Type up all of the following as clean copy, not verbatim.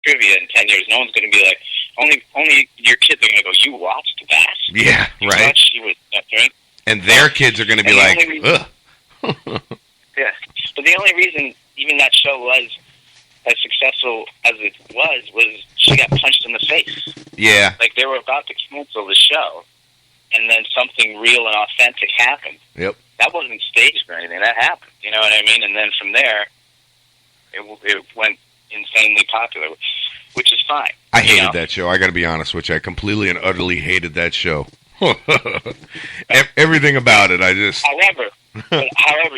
trivia in 10 years, no one's going to be like, only your kids are going to go, you watched that? Yeah, right. She was right? And their kids are going to be like, ugh. Yeah. But the only reason even that show was as successful as it was she got punched in the face. Yeah. Like, they were about to cancel the show, and then something real and authentic happened. Yep. That wasn't staged or anything. That happened. You know what I mean? And then from there, it went insanely popular, which is fine. I hated that show. I got to be honest with you. I completely and utterly hated that show. Everything about it, I just... However,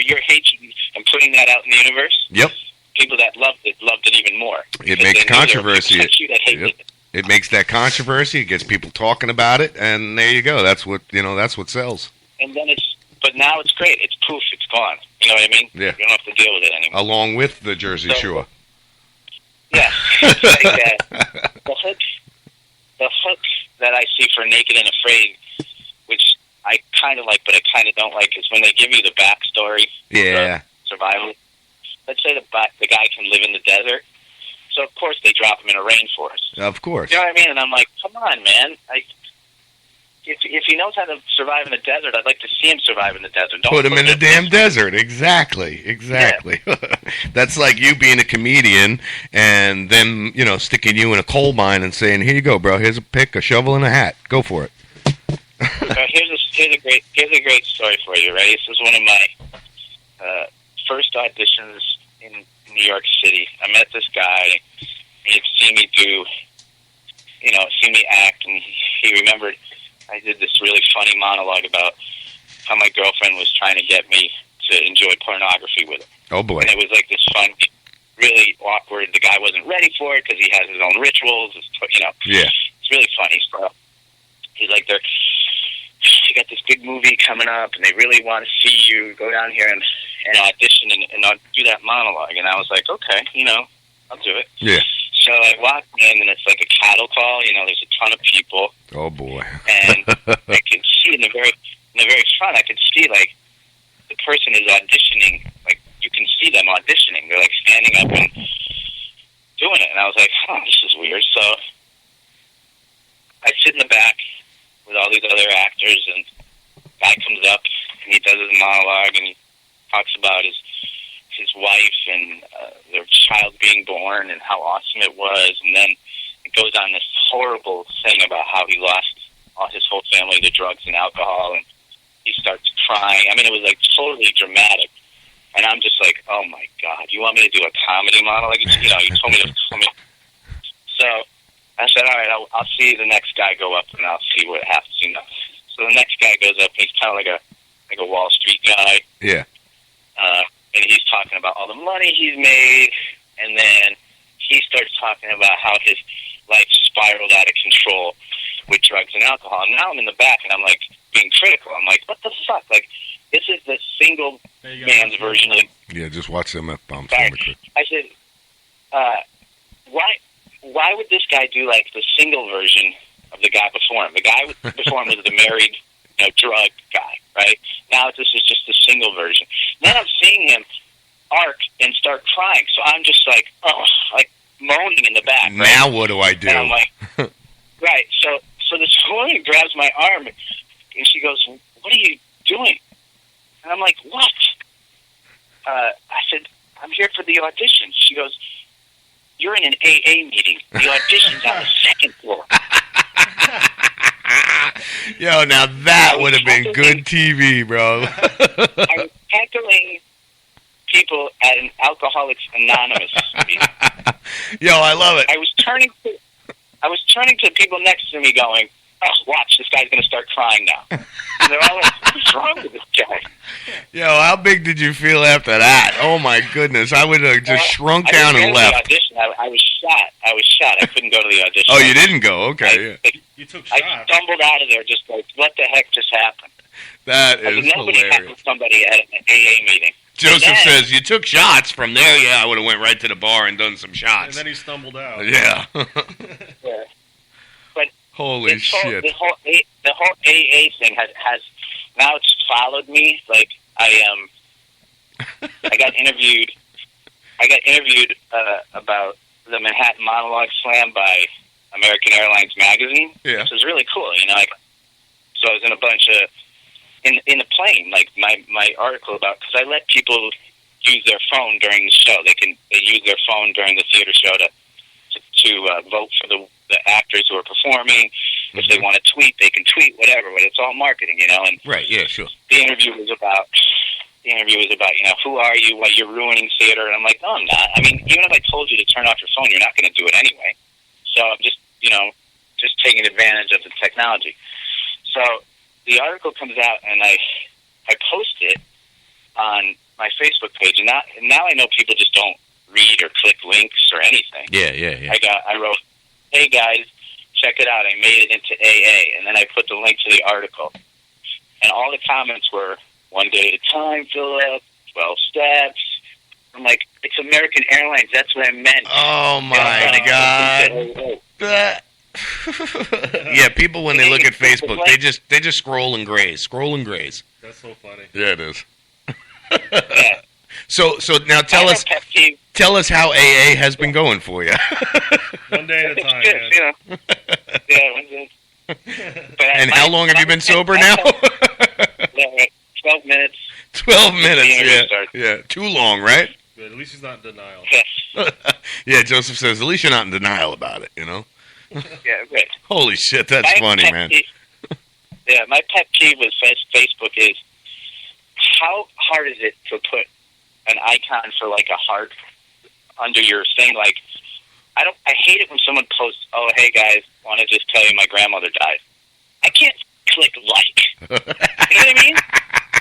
your hatred and putting that out in the universe, yep. People that loved it even more. It makes controversy. It makes that controversy. It gets people talking about it, and there you go. That's what sells. And then but now it's great. It's poof. It's gone. You know what I mean? Yeah. You don't have to deal with it anymore. Along with the Jersey Shore. Yeah. It's like that. The hook that I see for Naked and Afraid, which I kind of like, but I kind of don't like, is when they give you the backstory. Yeah. Survival. Let's say the guy can live in the desert. So, of course, they drop him in a rainforest. Of course. You know what I mean? And I'm like, come on, man. If he knows how to survive in the desert, I'd like to see him survive in the desert. Don't put him in the damn desert. Exactly. Yeah. That's like you being a comedian and them, sticking you in a coal mine and saying, here you go, bro. Here's a pick, a shovel, and a hat. Go for it. Here's a great story for you, right? This is one of my first auditions in New York City. I met this guy. He'd seen me act, and he remembered I did this really funny monologue about how my girlfriend was trying to get me to enjoy pornography with him. Oh, boy. And it was like this fun, really awkward. The guy wasn't ready for it because he has his own rituals. Yeah. It's really funny. So he's like, they got this big movie coming up, and they really want to see you go down here and audition and do that monologue. And I was like, okay, I'll do it. Yeah. So I walk in, and it's like a cattle call. There's a ton of people. Oh, boy. And I could see in the very front, I could see, like, the person is auditioning. Like, you can see them auditioning. They're, like, standing up and doing it. And I was like, this is weird. So I sit in the back with all these other actors, and the guy comes up, and he does his monologue, and he talks about his wife and their child being born and how awesome it was. And then it goes on this horrible thing about how he lost his whole family to drugs and alcohol, and he starts crying. I mean, it was like totally dramatic. And I'm just like, oh my God, you want me to do a comedy monologue? You told me to tell me. So I said, all right, I'll see the next guy go up, and I'll see what happens. So the next guy goes up, and he's kind of like a Wall Street guy. Yeah. And he's talking about all the money he's made, and then he starts talking about how his life spiraled out of control with drugs and alcohol. And now I'm in the back, and I'm, like, being critical. I'm like, what the fuck? Like, this is the single man's version of... Yeah, just watch them F-bombs. I said, why would this guy do, like, the single version of the guy before him? The guy before him was the married... drug guy, right? Now this is just the single version. Then I'm seeing him arc and start crying, so I'm just like, like moaning in the back. Right? Now what do I do? And I'm like, right. So this woman grabs my arm, and she goes, "What are you doing?" And I'm like, "What?" I said, "I'm here for the audition." She goes, "You're in an AA meeting. The audition's on the second floor." Yo, now that would have been good TV, bro. I was heckling people at an Alcoholics Anonymous meeting. Yo, I love it. I was turning to people next to me going, watch, this guy's going to start crying now. And they're all like, what's wrong with this guy? Yo, how big did you feel after that? Oh, my goodness. I would have just shrunk down and left. Audition. I was shot. I couldn't go to the audition. Oh, you didn't go? Okay. You took shots. I stumbled out of there just like, what the heck just happened? That is nobody hilarious. heckled somebody at an AA meeting. Joseph says, you took shots from there? Yeah, I would have went right to the bar and done some shots. And then he stumbled out. Yeah. Yeah. But holy shit. The whole AA thing has now it's followed me. Like I got interviewed about the Manhattan Monologue Slam by American Airlines Magazine, which was really cool. You know, like, so I was in a bunch of in the plane, like my article about, because I let people use their phone during the show. They use their phone during the theater show to vote for the actors who are performing. If they want to tweet, they can tweet, whatever. But it's all marketing, you know. And right, yeah, sure. The interview was about, you know, who are you? Why you're ruining theater? And I'm like, no, I'm not. I mean, even if I told you to turn off your phone, you're not going to do it anyway. So I'm just, you know, just taking advantage of the technology. So the article comes out, and I post it on my Facebook page, and now I know people just don't read or click links or anything. Yeah. I wrote, hey guys, check it out, I made it into AA, and then I put the link to the article, and all the comments were, 1 day at a time, Philip, 12 steps. I'm like, it's American Airlines, that's what I meant. Oh my God. Yeah, people when they look at Facebook, they just scroll and graze. That's so funny. Yeah, it is. Yeah. So now tell us how AA has been going for you. 1 day at a time. Good, you know. Yeah. And how long have you been sober now? 12 minutes. 12 minutes. Yeah. Too long, right? But at least he's not in denial. Yeah, Joseph says at least you're not in denial about it. You know. Yeah, right. Holy shit, that's funny, man. Yeah, my pet peeve with Facebook is how hard is it to put an icon for like a heart under your thing? Like, I hate it when someone posts, "Oh, hey guys, want to just tell you my grandmother died." I can't click like. You know what I mean?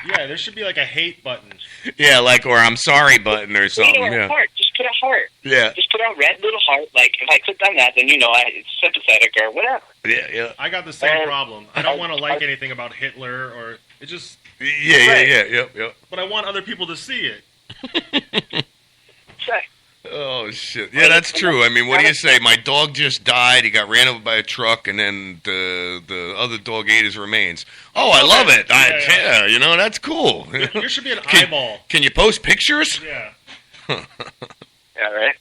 Yeah, there should be like a hate button. Yeah, like, or I'm sorry button or something. Or a heart. Just put a heart. Yeah. Just put a red little heart. Like, if I clicked on that, then you know it's sympathetic or whatever. Yeah. I got the same problem. I don't want to like anything about Hitler or it just. Yeah. Yep. But I want other people to see it. Okay. Oh, shit. Yeah, that's true. I mean, what do you say? My dog just died. He got ran over by a truck, and then the other dog ate his remains. Oh, I love it. Yeah, you know, that's cool. There should be an eyeball. Can you post pictures? Yeah. Yeah, right?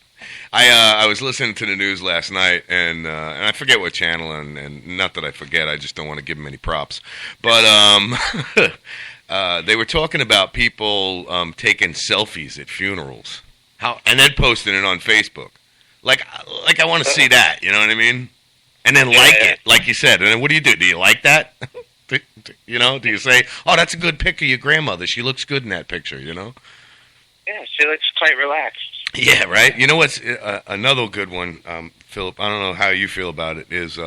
I was listening to the news last night, and I forget what channel, and not that I forget, I just don't want to give them any props. But they were talking about people taking selfies at funerals. And then posting it on Facebook. Like I want to see that, you know what I mean? And then it, like you said. And then what do you do? Do you like that? You know, do you say, "Oh, that's a good pic of your grandmother. She looks good in that picture," you know? Yeah, she looks quite relaxed. Yeah, right? You know what's another good one, Philip, I don't know how you feel about it, is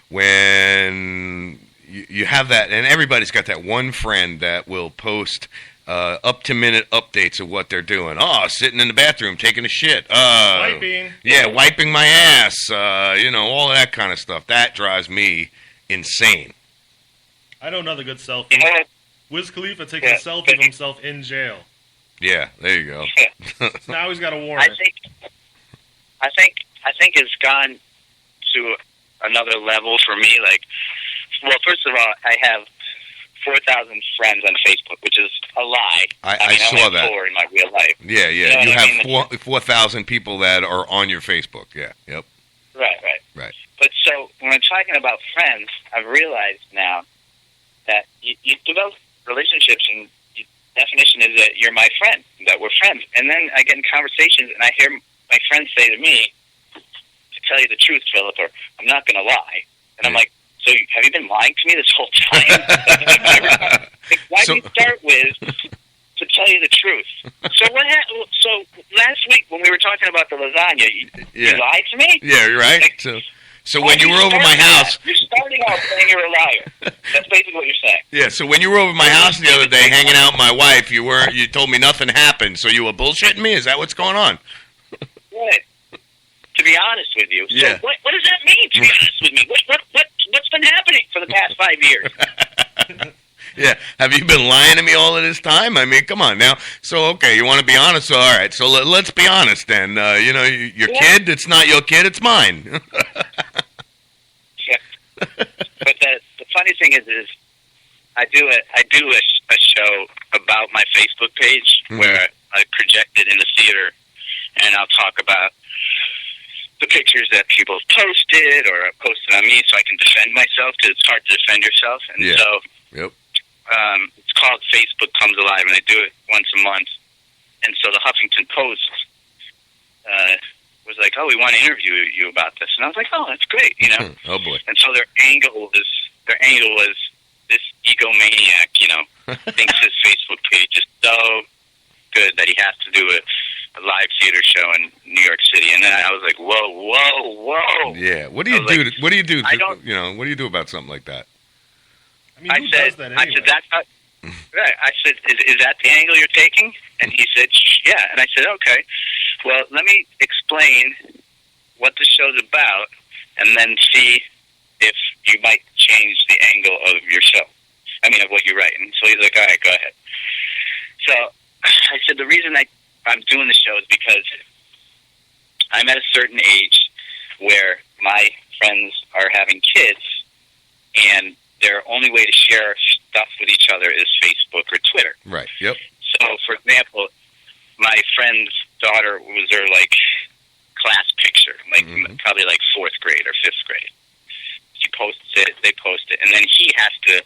when you have that, and everybody's got that one friend that will post up-to-minute updates of what they're doing. Oh, sitting in the bathroom, taking a shit. Wiping. Yeah, wiping my ass. You know, all that kind of stuff. That drives me insane. I know another good selfie. Wiz Khalifa taking a selfie of himself in jail. Yeah, there you go. So now he's got a warrant. I think it's gone to another level for me. Like, well, first of all, I have 4,000 friends on Facebook, which is a lie. I saw that. 4 in my real life. Yeah. You have 4,000 people that are on your Facebook. Yeah. Yep. Right. But so when I'm talking about friends, I've realized now that you develop relationships, and the definition is that you're my friend, that we're friends. And then I get in conversations, and I hear my friends say to me, "To tell you the truth, Philip," or "I'm not going to lie," and I'm like, "So have you been lying to me this whole time?" Why do you start with "to tell you the truth"? So what happened? So last week when we were talking about the lasagna, you lied to me? Yeah, you're right. Like, so when you were over my house, you're starting off saying you're a liar. That's basically what you're saying. Yeah. So when you were over my house the other day, hanging out with my wife, you told me nothing happened. So you were bullshitting me? Is that what's going on? Right. To be honest with you. So yeah. What does that mean, to be honest with me? What's been happening for the past 5 years? Yeah. Have you been lying to me all of this time? I mean, come on now. So, okay, you want to be honest? So, all right. So let's be honest then. You know, your kid, it's not your kid, it's mine. Yeah. But the funny thing is I do a show about my Facebook page where I project it in the theater, and I'll talk about the pictures that people have posted or posted on me so I can defend myself, because it's hard to defend yourself. And so it's called Facebook Comes Alive, and I do it once a month. And so the Huffington Post was like, "Oh, we want to interview you about this," and I was like, "Oh, that's great," you know. Oh boy! And so their angle was this egomaniac, you know, thinks his Facebook page is so good that he has to do a live theater show in New York City. And then I was like, whoa. Yeah. What do you do? What do you do? What do you do about something like that? I mean, who does that anyway? I said, that's not. Right. I said, is that the angle you're taking? And he said, yeah. And I said, okay. Well, let me explain what the show's about, and then see if you might change the angle of your show. I mean, of what you're writing. So he's like, all right, go ahead. So I said, the reason I'm doing the show is because I'm at a certain age where my friends are having kids, and their only way to share stuff with each other is Facebook or Twitter. Right. Yep. So, for example, my friend's daughter was her, class picture, probably, 4th grade or 5th grade. She posts it, they post it, and then he has to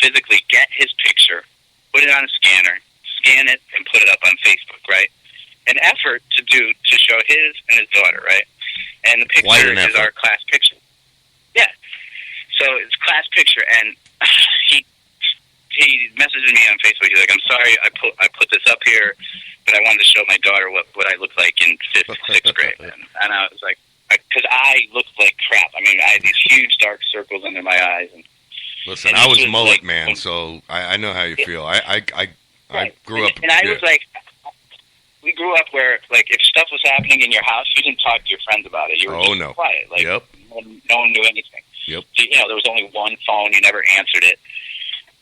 physically get his picture, put it on a scanner, scan it, and put it up on Facebook, right? An effort to show his and his daughter, right? And the picture is our class picture. Yeah. So it's class picture, and he messages me on Facebook. He's like, "I'm sorry, I put this up here, but I wanted to show my daughter what I look like in 5th, 6th grade." And I was like, because I looked like crap. I mean, I had these huge dark circles under my eyes. Listen, I was mullet man, so I know how you feel. I grew up. And I was like, we grew up where, if stuff was happening in your house, you didn't talk to your friends about it. You were just quiet. No one knew anything. Yep. So, there was only one phone. You never answered it.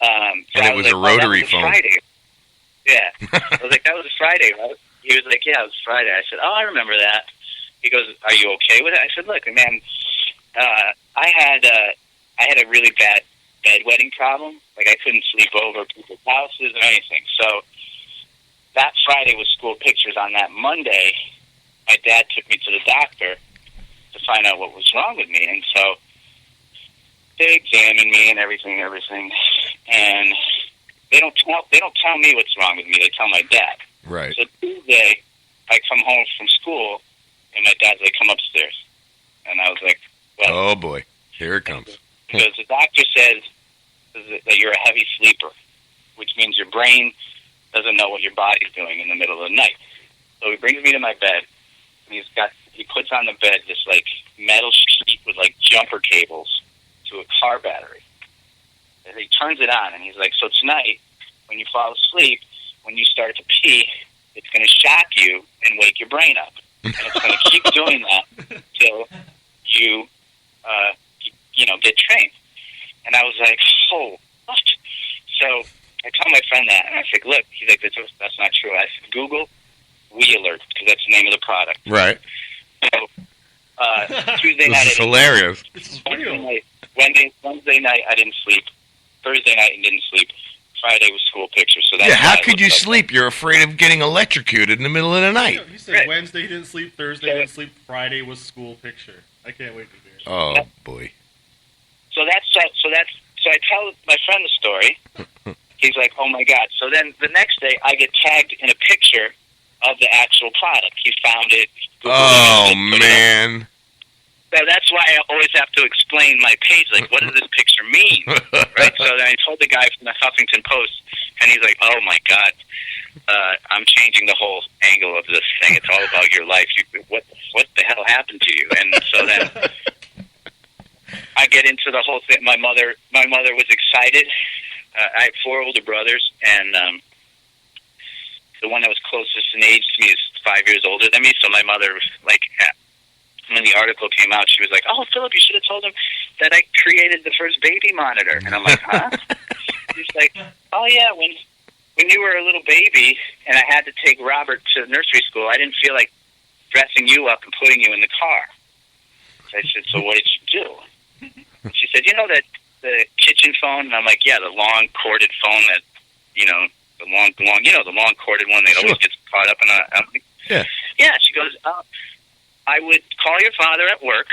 And it was a rotary phone. Friday. Yeah. I was like, that was a Friday, right? He was like, yeah, it was Friday. I said, oh, I remember that. He goes, are you okay with it? I said, look, man, I had a really bad bedwetting problem. I couldn't sleep over people's houses or anything. So that Friday was school pictures. On that Monday, my dad took me to the doctor to find out what was wrong with me. And so they examined me and everything. And they don't tell me what's wrong with me. They tell my dad. Right. So Tuesday, I come home from school, and my dad's like, come upstairs. And I was like, well. Oh, boy. Here it comes. Because the doctor says that you're a heavy sleeper, which means your brain doesn't know what your body's doing in the middle of the night. So he brings me to my bed, and he puts on the bed this, metal sheet with, jumper cables to a car battery. And he turns it on, and he's like, so tonight, when you fall asleep, when you start to pee, it's going to shock you and wake your brain up. And it's going to keep doing that till you, get trained. And I was like, oh, what? So I tell my friend that, and I said, look, he's like, that's not true. I said, Google WeAlert, because that's the name of the product. Right. So Tuesday night, this is hilarious. Wednesday night, I didn't sleep. Thursday night, I didn't sleep. Friday was school pictures. So that's how could you sleep? You're afraid of getting electrocuted in the middle of the night. You said Wednesday you didn't sleep, Thursday you didn't sleep, Friday was school picture. I can't wait to hear it. Oh, boy. So I tell my friend the story. He's like, oh, my God. So then the next day, I get tagged in a picture of the actual product. He found it. Oh, man. So that's why I always have to explain my page. What does this picture mean? Right? So then I told the guy from the Huffington Post, and he's like, oh, my God, I'm changing the whole angle of this thing. It's all about your life. What the hell happened to you? And so then I get into the whole thing. My mother was excited. I have 4 older brothers, and the one that was closest in age to me is 5 years older than me. So my mother was when the article came out, she was like, oh, Philip, you should have told him that I created the first baby monitor. And I'm like, huh? She's like, oh, yeah, when you were a little baby and I had to take Robert to nursery school, I didn't feel like dressing you up and putting you in the car. So I said, so what did you do? And she said, that the kitchen phone? And I'm like, yeah, the long corded phone that, the long corded one that always gets caught up in I'm like, yeah. She goes, I would call your father at work